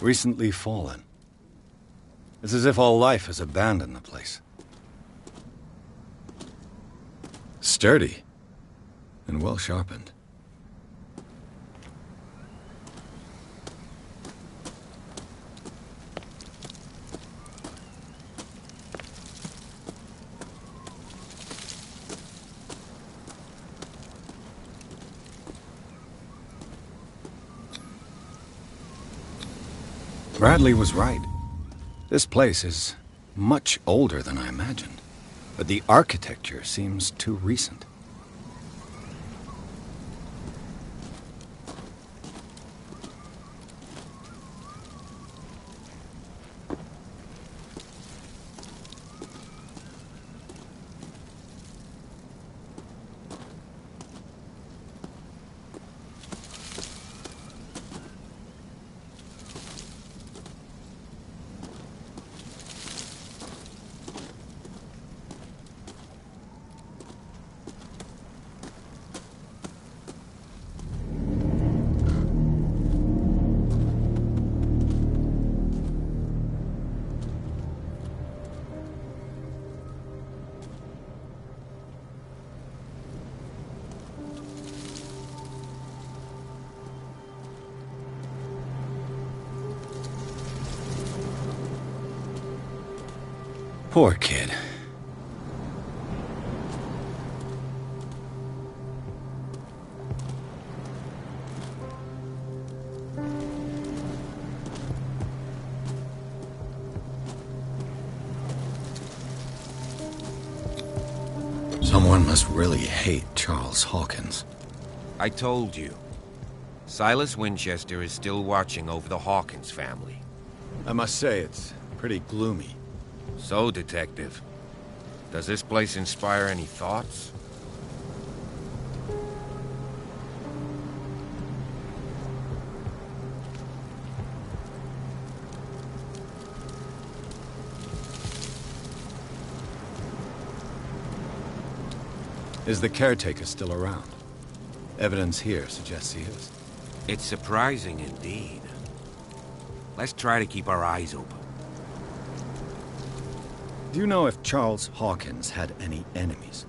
Recently fallen. It's as if all life has abandoned the place. Sturdy and well sharpened. Bradley was right. This place is much older than I imagined, but the architecture seems too recent. Poor kid. Someone must really hate Charles Hawkins. I told you. Silas Winchester is still watching over the Hawkins family. I must say, it's pretty gloomy. So, Detective, does this place inspire any thoughts? Is the caretaker still around? Evidence here suggests he is. It's surprising indeed. Let's try to keep our eyes open. Do you know if Charles Hawkins had any enemies?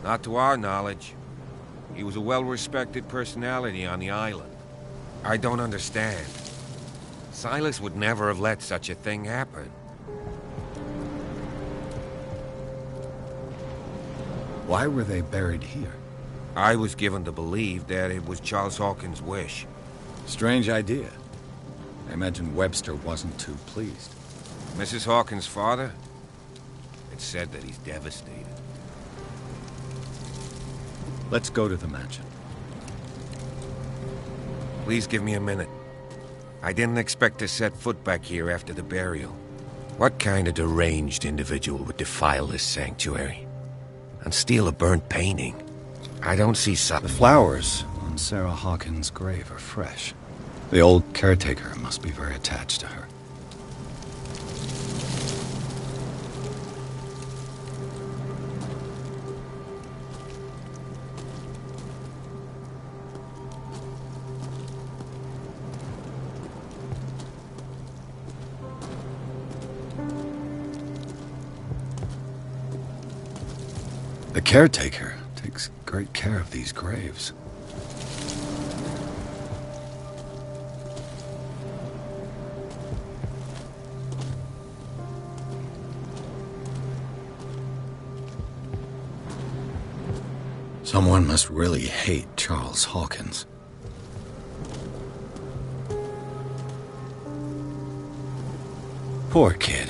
Not to our knowledge. He was a well-respected personality on the island. I don't understand. Silas would never have let such a thing happen. Why were they buried here? I was given to believe that it was Charles Hawkins' wish. Strange idea. I imagine Webster wasn't too pleased. Mrs. Hawkins' father? It's said that he's devastated. Let's go to the mansion. Please give me a minute. I didn't expect to set foot back here after the burial. What kind of deranged individual would defile this sanctuary? And steal a burnt painting? I don't see The flowers on Sarah Hawkins' grave are fresh. The old caretaker must be very attached to her. The caretaker takes great care of these graves. Someone must really hate Charles Hawkins. Poor kid.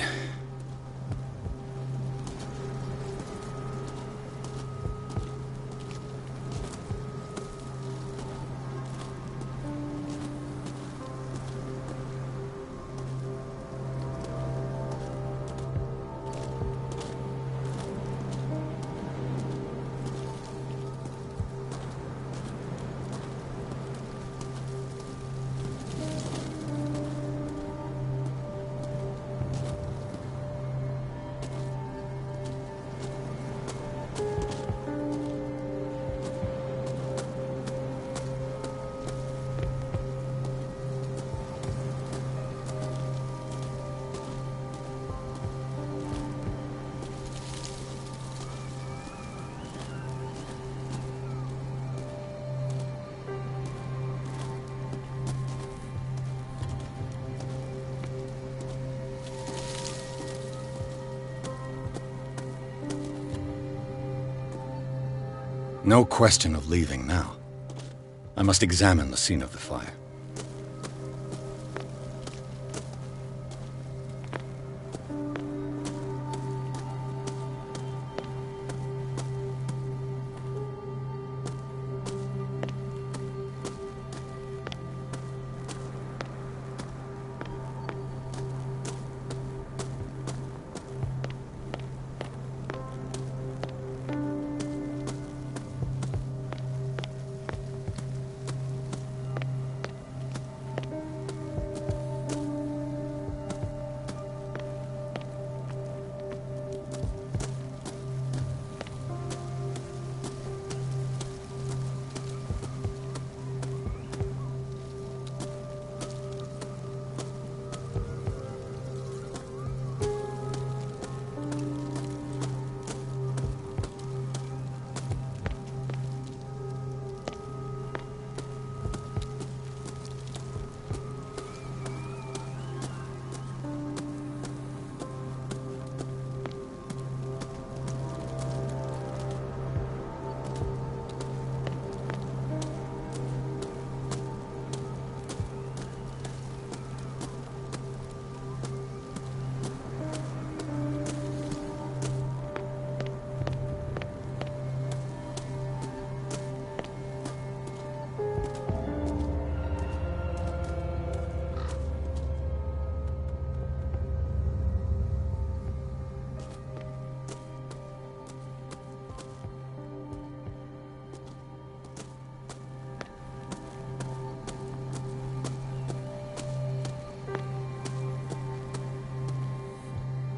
No question of leaving now. I must examine the scene of the fire.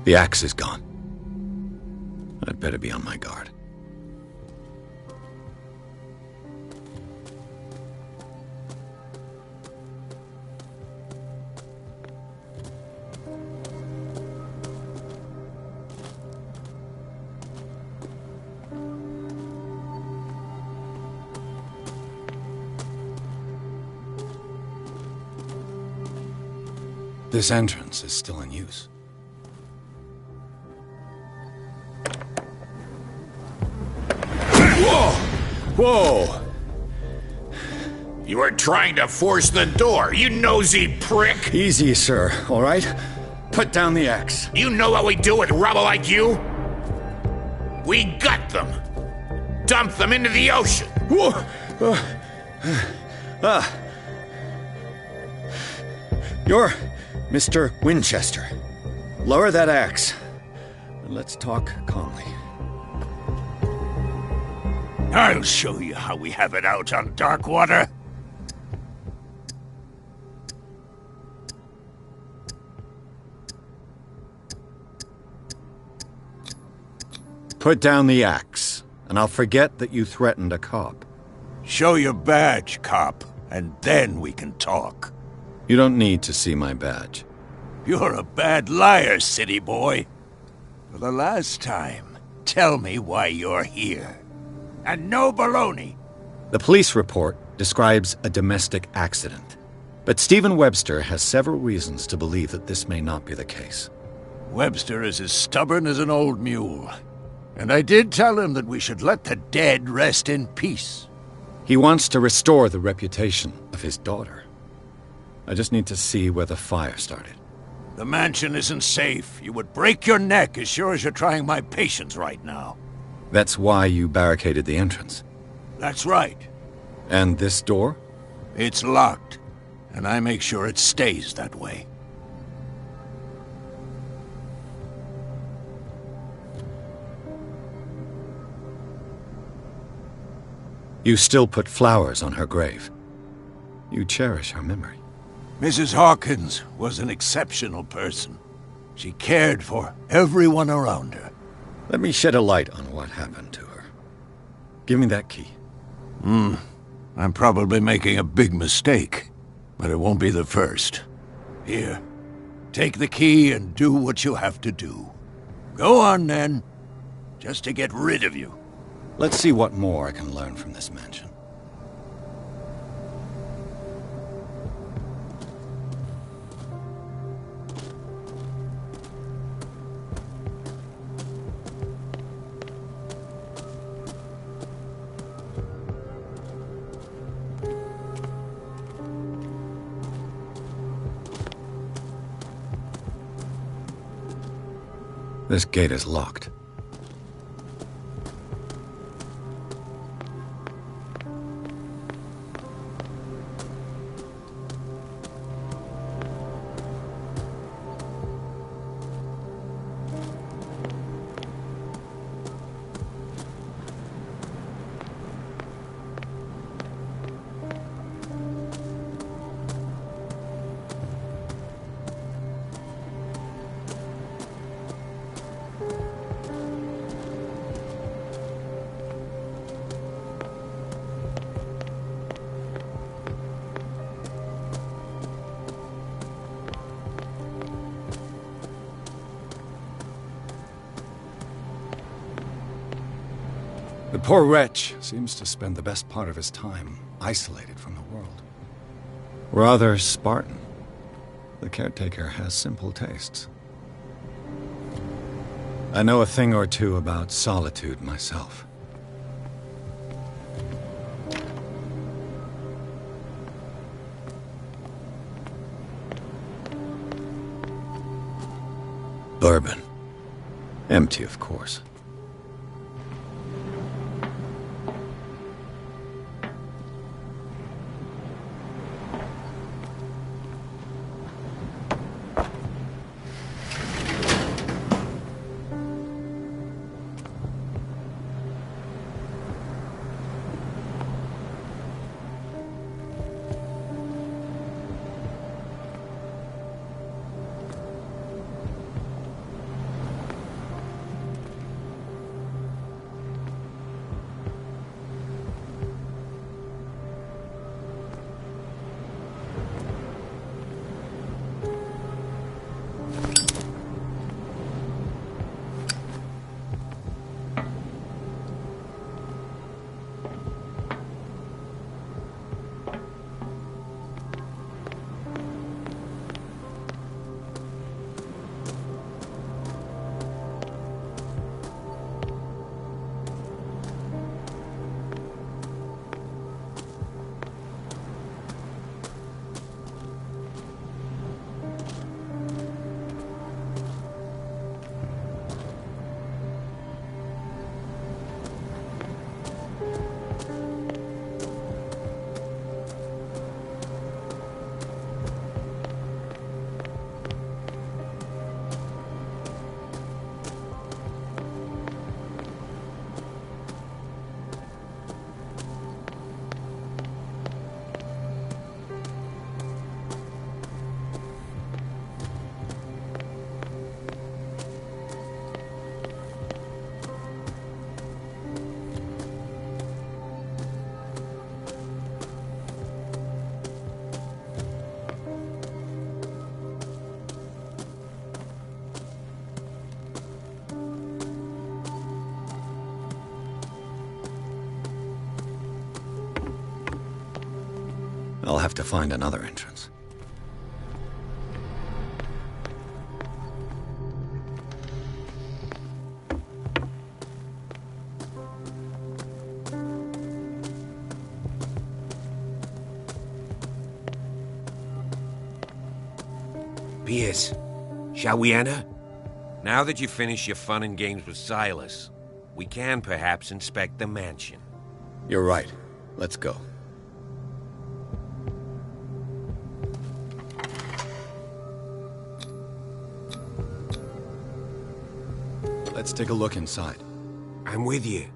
The axe is gone. I'd better be on my guard. This entrance is still in use. Whoa! You were trying to force the door, you nosy prick! Easy, sir, all right? Put down the axe. You know what we do with rubble like you? We gut them. Dump them into the ocean. Whoa! You're Mr. Winchester. Lower that axe. And let's talk calmly. I'll show you how we have it out on Darkwater. Put down the axe, and I'll forget that you threatened a cop. Show your badge, cop, and then we can talk. You don't need to see my badge. You're a bad liar, city boy. For the last time, tell me why you're here. And no baloney. The police report describes a domestic accident, but Stephen Webster has several reasons to believe that this may not be the case. Webster is as stubborn as an old mule. And I did tell him that we should let the dead rest in peace. He wants to restore the reputation of his daughter. I just need to see where the fire started. The mansion isn't safe. You would break your neck as sure as you're trying my patience right now. That's why you barricaded the entrance. That's right. And this door? It's locked, and I make sure it stays that way. You still put flowers on her grave. You cherish her memory. Mrs. Hawkins was an exceptional person. She cared for everyone around her. Let me shed a light on what happened to her. Give me that key. I'm probably making a big mistake, but it won't be the first. Here, take the key and do what you have to do. Go on, then. Just to get rid of you. Let's see what more I can learn from this mansion. This gate is locked. The poor wretch seems to spend the best part of his time isolated from the world. Rather Spartan. The caretaker has simple tastes. I know a thing or two about solitude myself. Bourbon. Empty, of course. I'll have to find another entrance. Pierce, shall we enter? Now that you've finished your fun and games with Silas, we can perhaps inspect the mansion. You're right. Let's go. Let's take a look inside. I'm with you.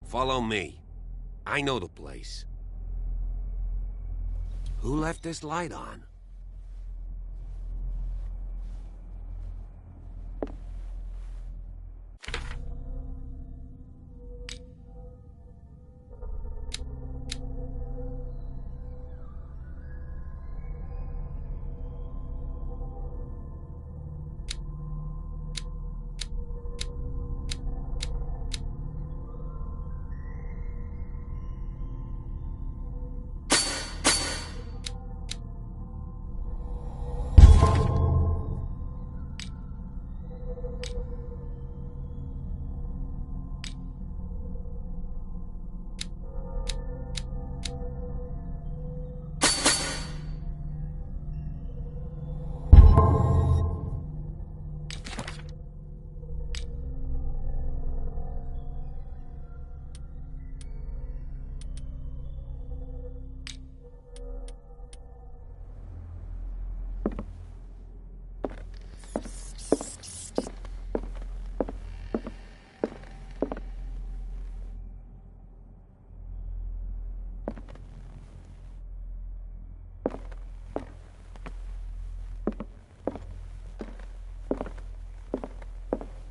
Follow me. I know the place. Who left this light on?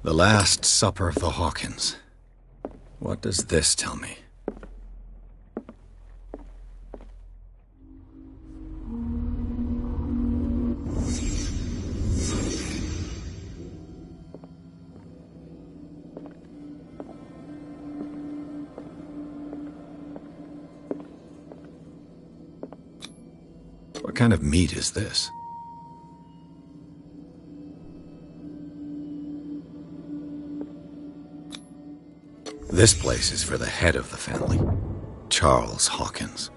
The Last Supper of the Hawkins. What does this tell me? What kind of meat is this? This place is for the head of the family, Charles Hawkins.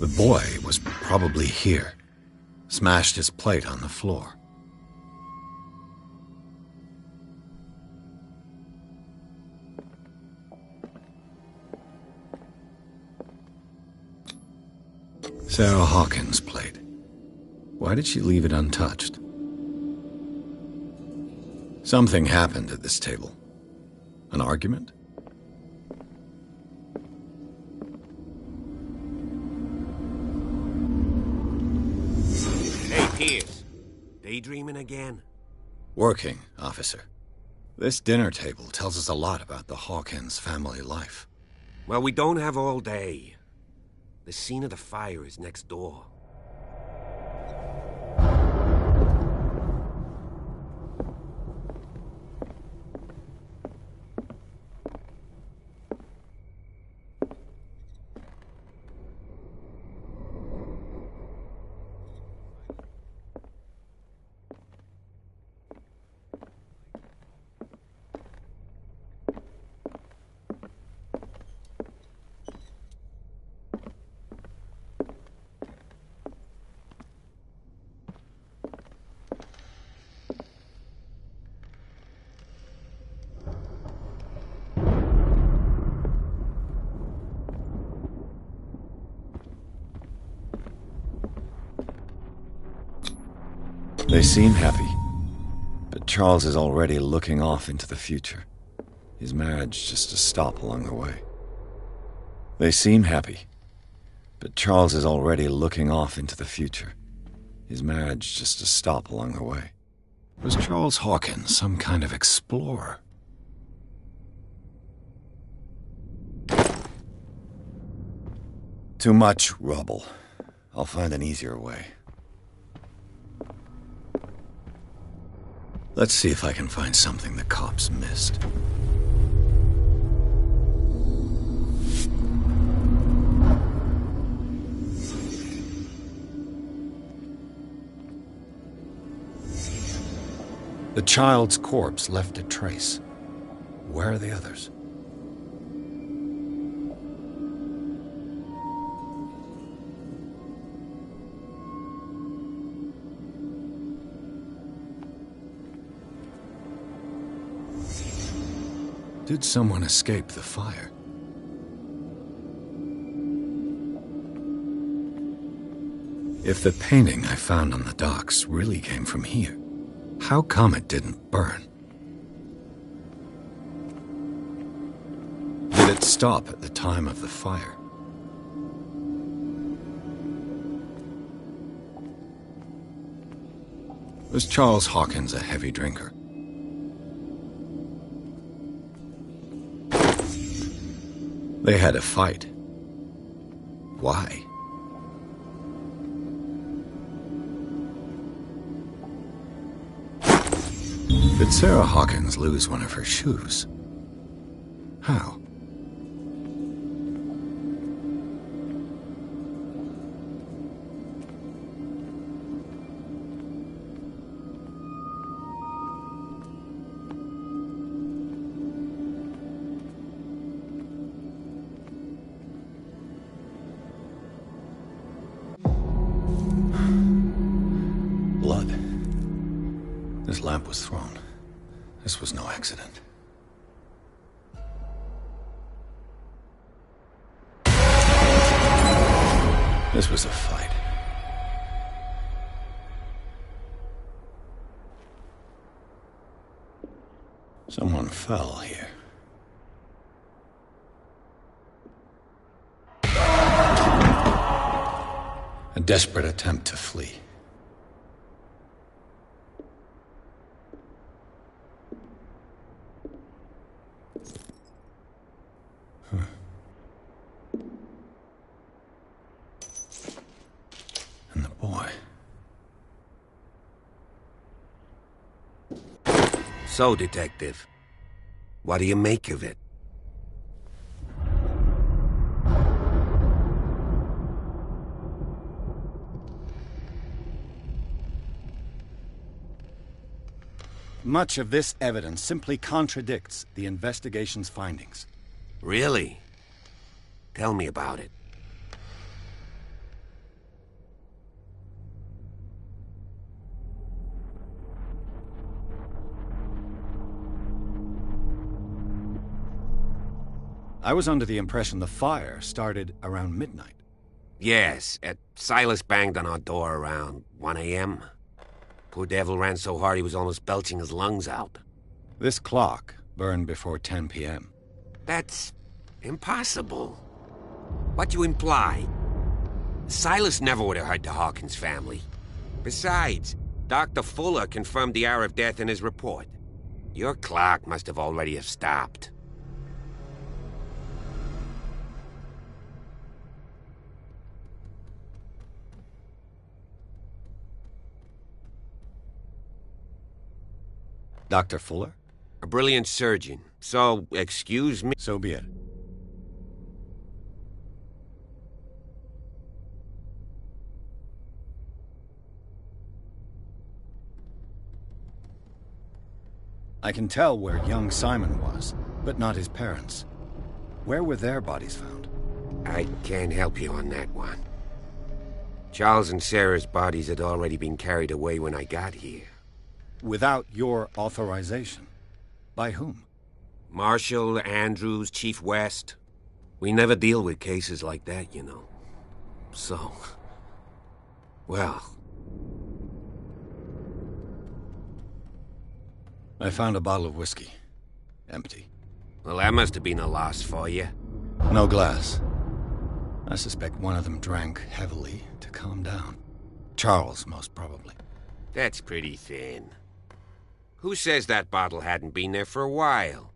The boy was probably here. Smashed his plate on the floor. Sarah Hawkins' plate. Why did she leave it untouched? Something happened at this table. An argument? Pierce, daydreaming again? Working, officer. This dinner table tells us a lot about the Hawkins family life. Well, we don't have all day. The scene of the fire is next door. They seem happy, but Charles is already looking off into the future. His marriage just a stop along the way. They seem happy, but Charles is already looking off into the future. His marriage just a stop along the way. Was Charles Hawkins some kind of explorer? Too much rubble. I'll find an easier way. Let's see if I can find something the cops missed. The child's corpse left a trace. Where are the others? Did someone escape the fire? If the painting I found on the docks really came from here, how come it didn't burn? Did it stop at the time of the fire? Was Charles Hawkins a heavy drinker? They had a fight. Why? Did Sarah Hawkins lose one of her shoes? How? Blood. This lamp was thrown. This was no accident. This was a fight. Someone fell here. A desperate attempt to flee. And the boy. So, Detective, what do you make of it? Much of this evidence simply contradicts the investigation's findings. Really? Tell me about it. I was under the impression the fire started around midnight. Yes, Silas banged on our door around 1 a.m. Poor devil ran so hard he was almost belching his lungs out. This clock burned before 10 p.m. That's impossible. What you imply? Silas never would have hurt the Hawkins family. Besides, Dr. Fuller confirmed the hour of death in his report. Your clock must have already have stopped. Dr. Fuller? A brilliant surgeon. So, excuse me. So be it. I can tell where young Simon was, but not his parents. Where were their bodies found? I can't help you on that one. Charles and Sarah's bodies had already been carried away when I got here. Without your authorization? By whom? Marshall, Andrews, Chief West. We never deal with cases like that, you know. So... well... I found a bottle of whiskey. Empty. Well, that must have been a loss for you. No glass. I suspect one of them drank heavily to calm down. Charles, most probably. That's pretty thin. Who says that bottle hadn't been there for a while?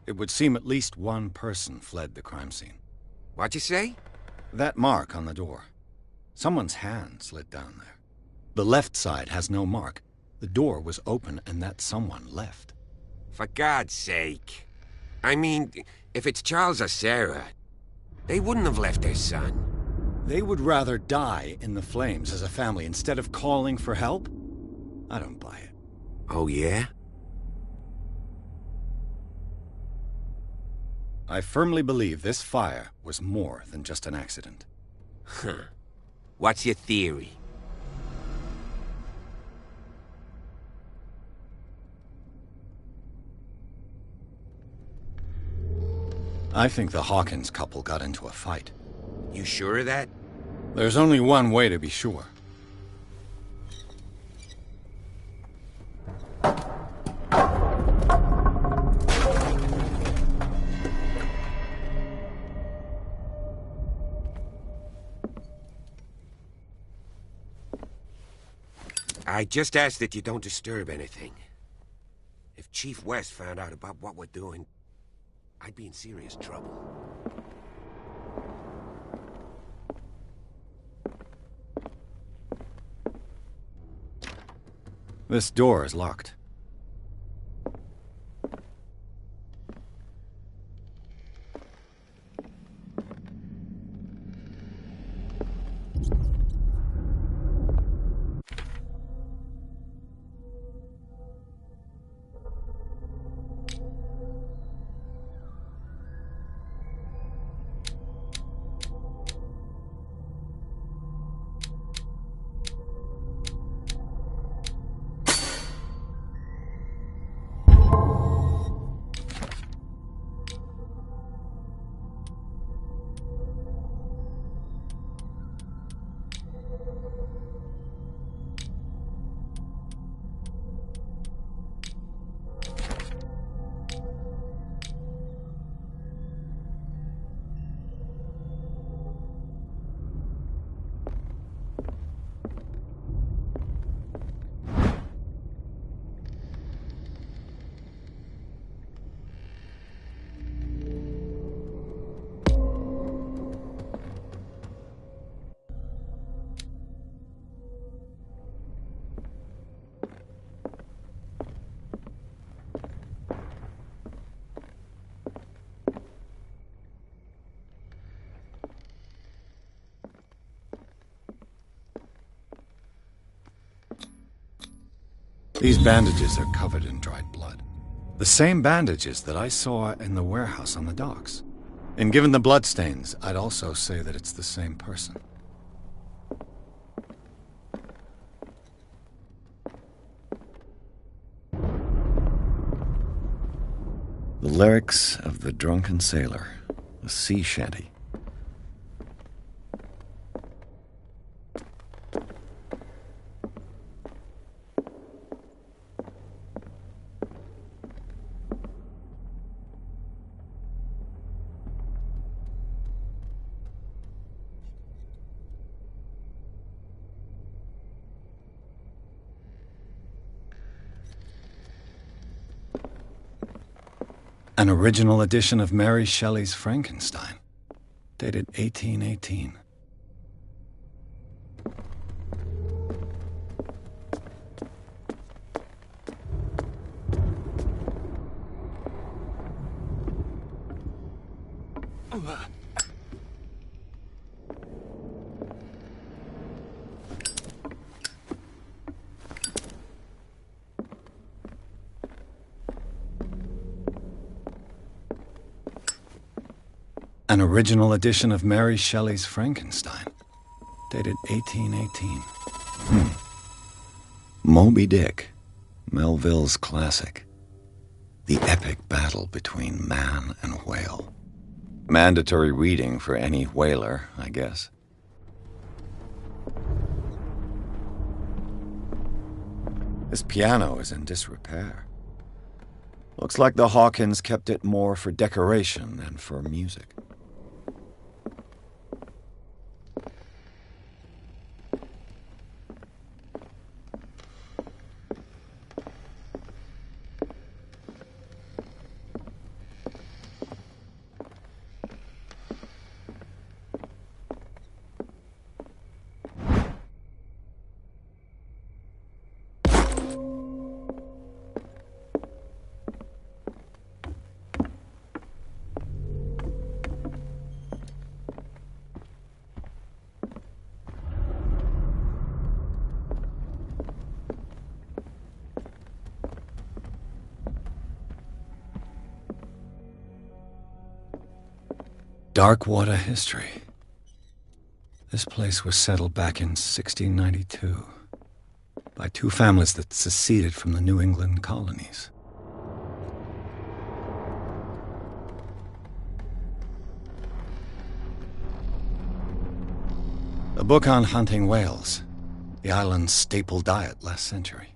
It would seem at least one person fled the crime scene. What'd you say? That mark on the door. Someone's hand slid down there. The left side has no mark. The door was open and that someone left. For God's sake. I mean, if it's Charles or Sarah, they wouldn't have left their son. They would rather die in the flames as a family instead of calling for help? I don't buy it. Oh, yeah? I firmly believe this fire was more than just an accident. Huh. What's your theory? I think the Hawkins couple got into a fight. You sure of that? There's only one way to be sure. I just ask that you don't disturb anything. If Chief West found out about what we're doing, I'd be in serious trouble. This door is locked. These bandages are covered in dried blood. The same bandages that I saw in the warehouse on the docks. And given the bloodstains, I'd also say that it's the same person. The lyrics of the drunken sailor, a sea shanty. An original edition of Mary Shelley's Frankenstein, dated 1818. An original edition of Mary Shelley's Frankenstein, dated 1818. Moby Dick, Melville's classic. The epic battle between man and whale. Mandatory reading for any whaler, I guess. This piano is in disrepair. Looks like the Hawkins kept it more for decoration than for music. Dark water history. This place was settled back in 1692 by two families that seceded from the New England colonies. A book on hunting whales, the island's staple diet last century.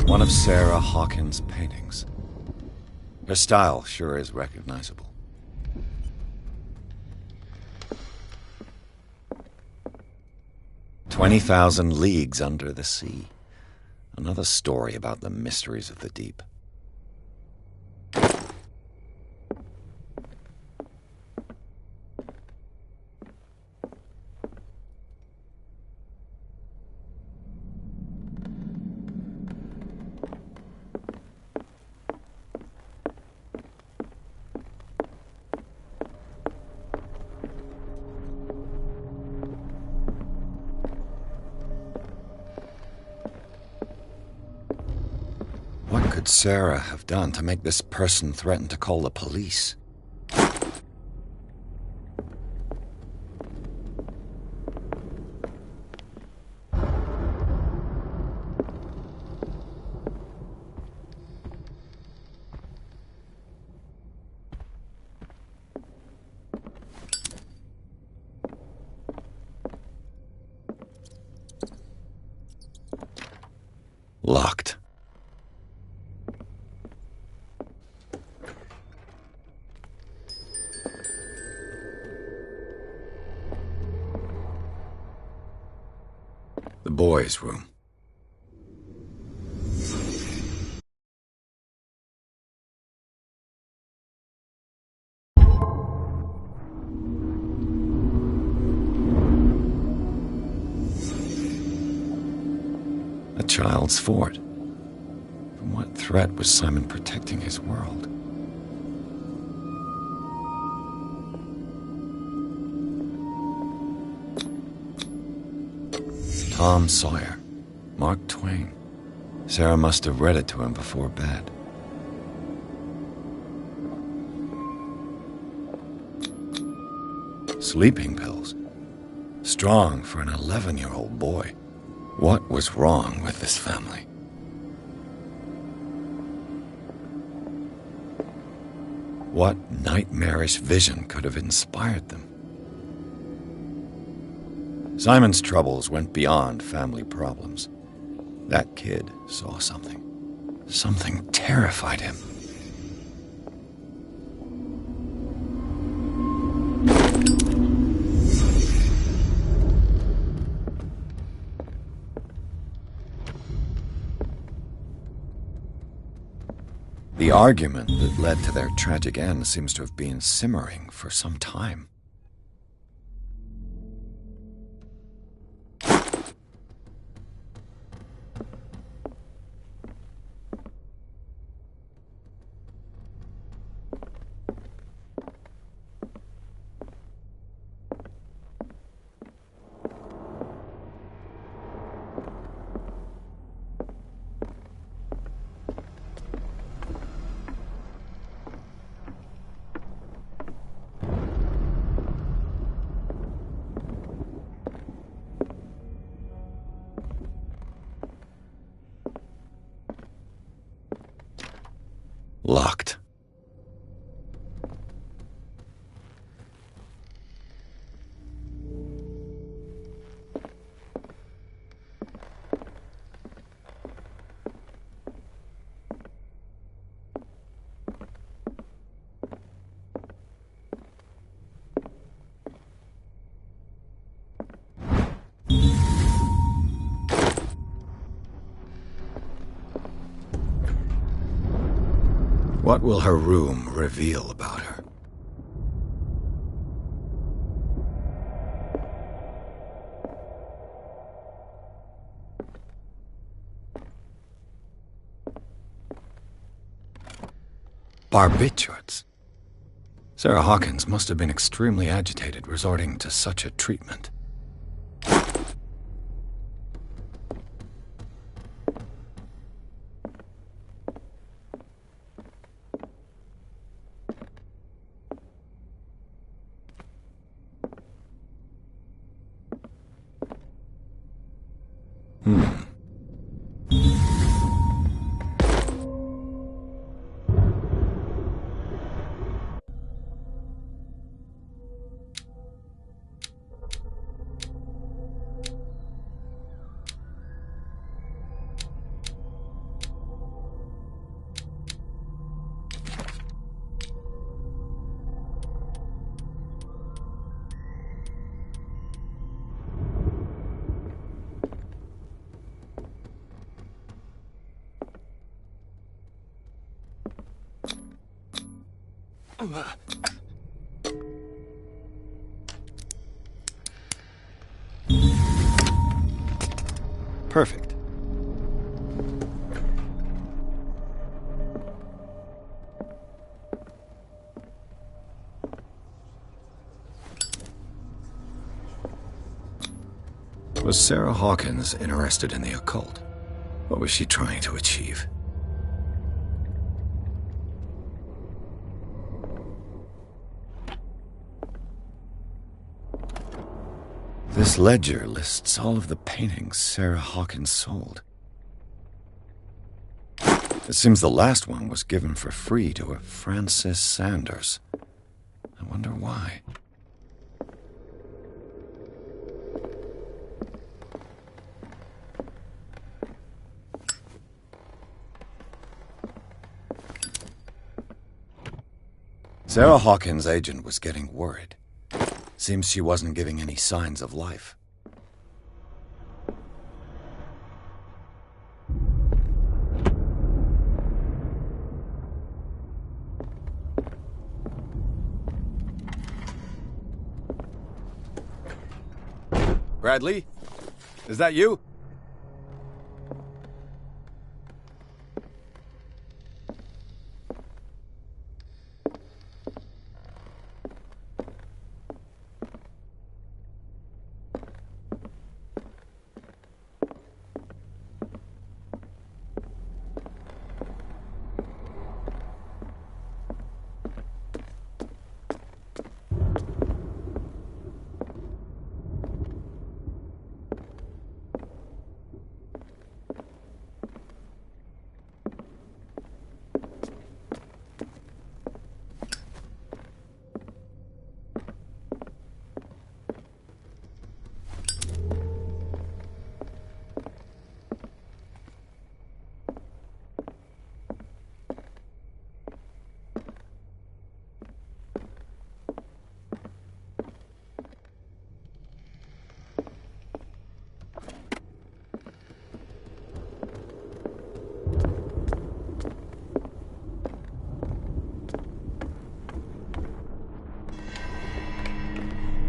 One of Sarah Hawkins' paintings. Her style sure is recognizable. "20,000 Leagues Under the Sea." Another story about the mysteries of the deep. What could Sarah have done to make this person threaten to call the police? Locked. The boys' room. A child's fort. From what threat was Simon protecting his world? Tom Sawyer, Mark Twain. Sarah must have read it to him before bed. Sleeping pills. Strong for an 11-year-old boy. What was wrong with this family? What nightmarish vision could have inspired them? Simon's troubles went beyond family problems. That kid saw something. Something terrified him. The argument that led to their tragic end seems to have been simmering for some time. Locked. What will her room reveal about her? Barbiturates. Sarah Hawkins must have been extremely agitated resorting to such a treatment. Perfect. Was Sarah Hawkins interested in the occult? What was she trying to achieve? This ledger lists all of the paintings Sarah Hawkins sold. It seems the last one was given for free to a Francis Sanders. I wonder why. Sarah Hawkins' agent was getting worried. Seems she wasn't giving any signs of life. Bradley? Is that you?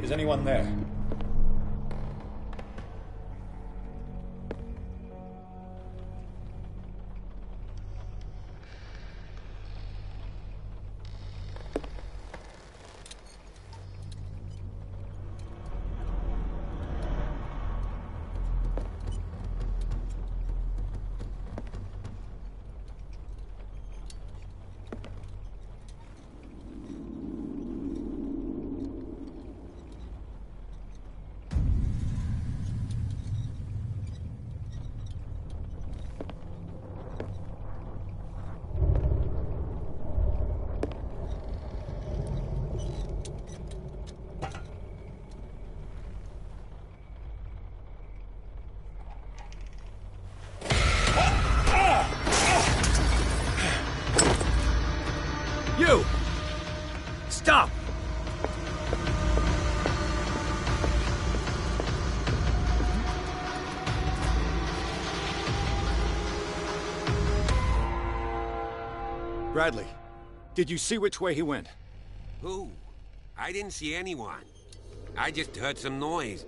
Is anyone there? You! Stop! Bradley, did you see which way he went? Who? I didn't see anyone. I just heard some noise.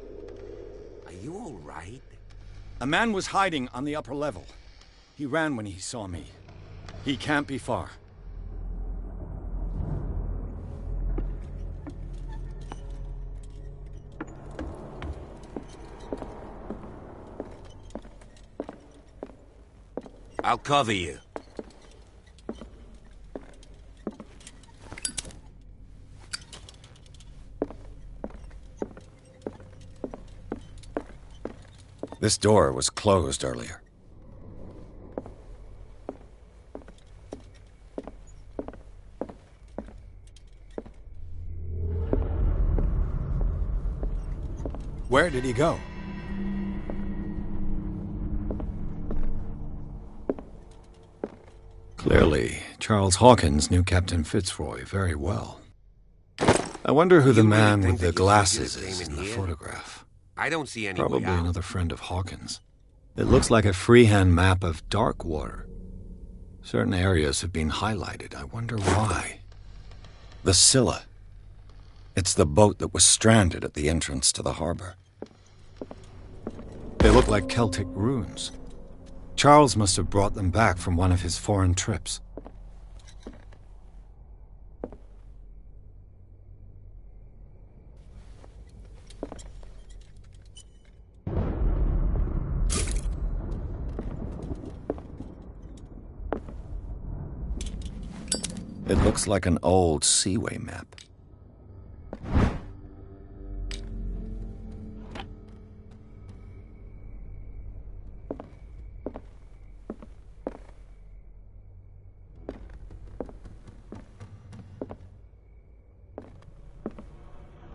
Are you all right? A man was hiding on the upper level. He ran when he saw me. He can't be far. I'll cover you. This door was closed earlier. Where did he go? Clearly, Charles Hawkins knew Captain Fitzroy very well. I wonder who the You really man think with that the you glasses see this is name in in the here? photograph. I don't see any way Probably out. another friend of Hawkins. It looks like a freehand map of dark water. Certain areas have been highlighted. I wonder why. The Scylla. It's the boat that was stranded at the entrance to the harbor. They look like Celtic runes. Charles must have brought them back from one of his foreign trips. It looks like an old seaway map.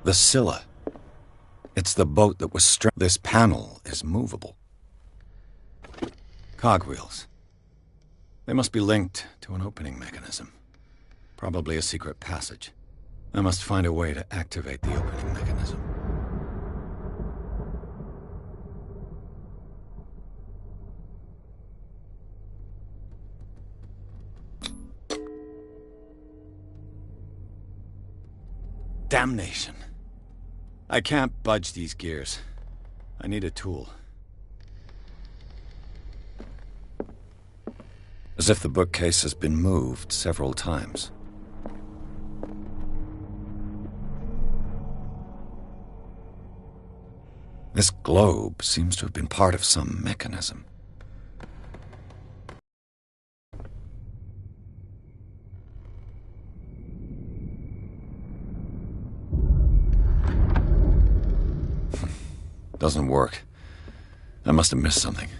The Scylla. It's the boat that was stranded. This panel is movable. Cogwheels. They must be linked to an opening mechanism. Probably a secret passage. I must find a way to activate the opening mechanism. Damnation. I can't budge these gears. I need a tool. As if the bookcase has been moved several times. This globe seems to have been part of some mechanism. Doesn't work. I must have missed something.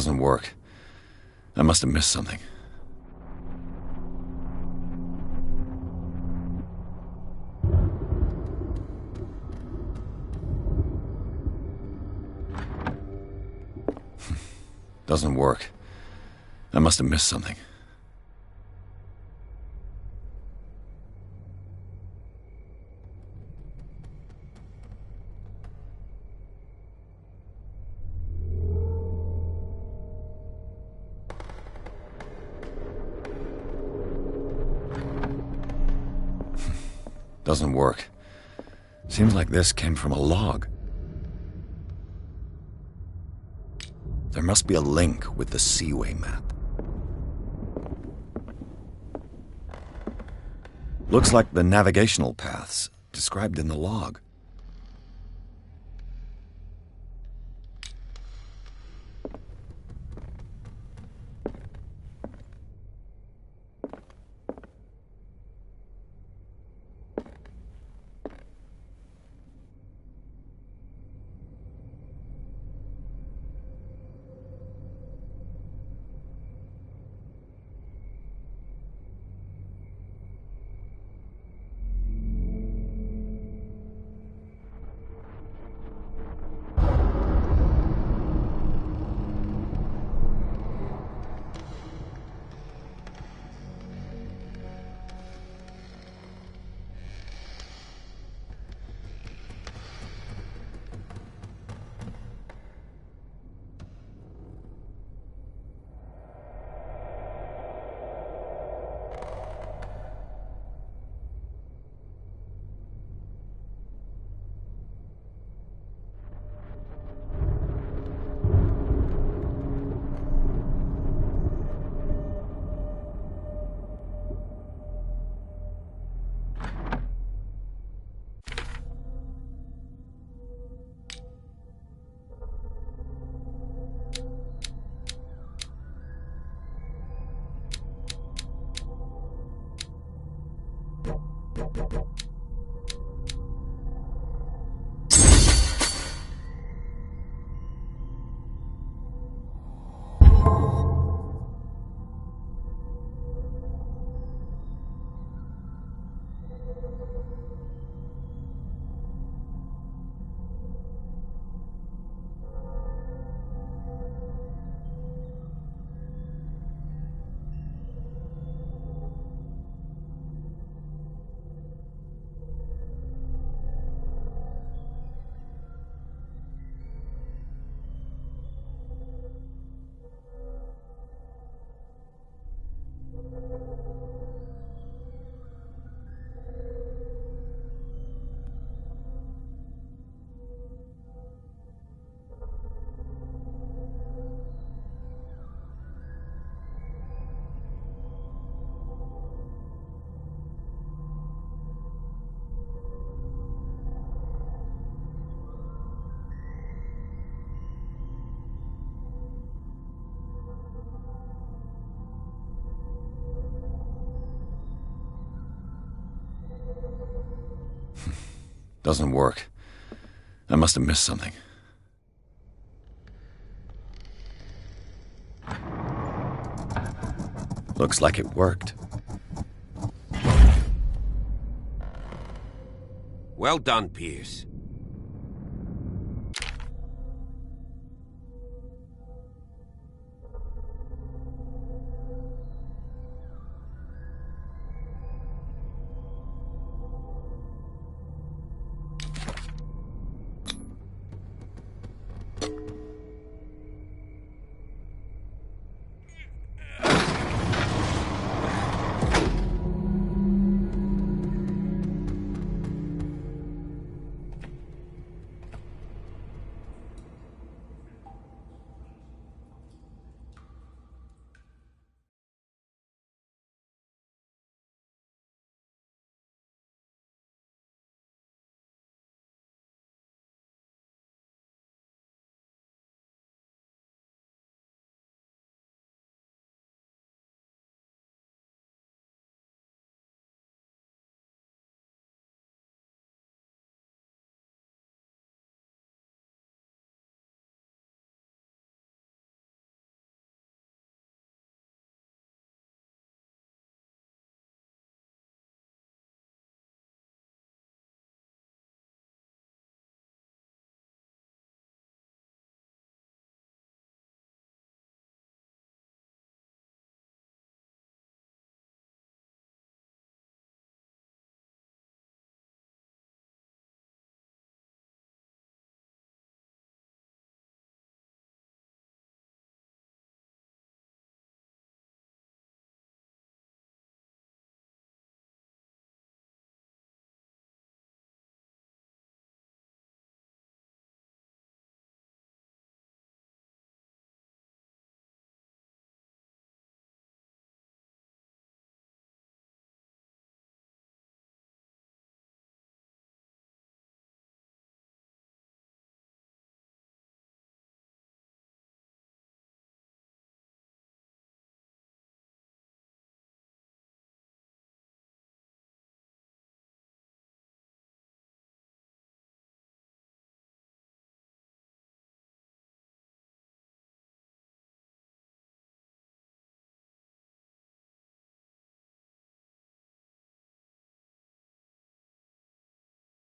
Doesn't work. I must have missed something. Doesn't work. I must have missed something. Doesn't work. Seems like this came from a log. There must be a link with the Seaway map. Looks like the navigational paths described in the log. Doesn't work. I must have missed something. Looks like it worked. Well done, Pierce.